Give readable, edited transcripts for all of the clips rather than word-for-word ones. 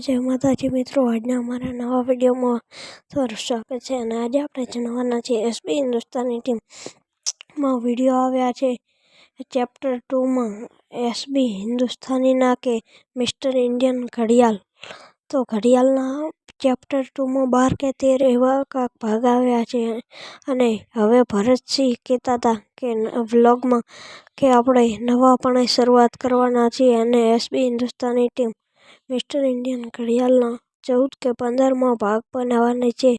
जय माताजी मित्रों, आज अमरा नवा विडियो में તમારું સ્વાગત છે। અને આજે આપણે જાણવાના છીએ એસબી હિન્દુસ્તાની ટીમ માં વિડીયો આવ્યા છે ચેપ્ટર 2 માં એસબી હિન્દુસ્તાની ના કે મિસ્ટર ઇન્ડિયન ઘડિયાળ। તો ઘડિયાળના ચેપ્ટર 2 માં 12 કે 13 એવા કાંક ભાગ આવ્યા છે। અને હવે ભરતસિંહ કહેતા હતા કે વ્લોગમાં કે આપણે નવાપણે શરૂઆત કરવાના છીએ અને SB Hindustani team mister Indian ઘડિયાળના 14 કે 15માં ભાગ બનાવવાની છે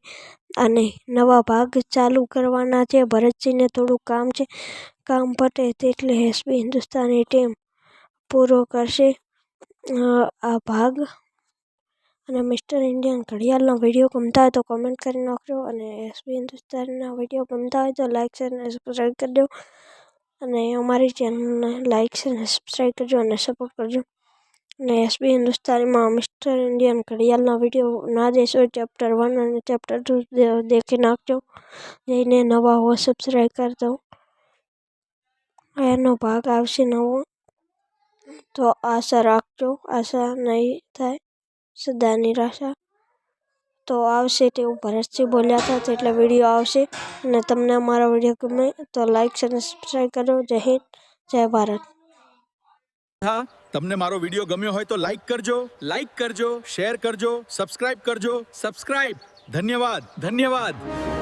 અને નવા ભાગ ચાલુ કરવાના છે। ભરતસિંહને થોડું કામ છે, કામ પતે તેટલે એસબી હિન્દુસ્તાની ટીમ પૂરો કરશે આ ભાગ। અને મિસ્ટર ઇન્ડિયન ઘડિયાળનો વિડીયો ગમતા હોય તો કમેન્ટ કરી નાખજો અને એસબી હિન્દુસ્તાનીના વિડીયો ગમતા હોય તો લાઈક શેર અને સબસ્ક્રાઈબ કરજો અને અમારી ચેનલને લાઈક શેર અને સબસ્ક્રાઈબ કરજો અને સપોર્ટ કરજો। અને એસબી હિન્દુસ્તાનીમાં મિસ્ટર ઇન્ડિયન ઘડિયાળના વિડીયો ના દેશો ચેપ્ટર 1 અને ચેપ્ટર 2 દેખી નાખજો। જઈને નવા હો સબસ્ક્રાઈબ કરી દો, એનો ભાગ આવશે નવો તો આશા રાખજો। આશા નહીં થાય સદા નિરાશા, તો આવશે તેવું ભરતસિંહ બોલ્યા હતા એટલે વિડીયો આવશે। અને તમને અમારો વિડીયો ગમે તો લાઈક અને સબસ્ક્રાઈબ કરો। જય હિન્દ, જય ભારત। હા, તમને મારો વિડીયો ગમ્યો હોય તો લાઈક કરજો, શેર કરજો, સબસ્ક્રાઇબ કરજો, ધન્યવાદ।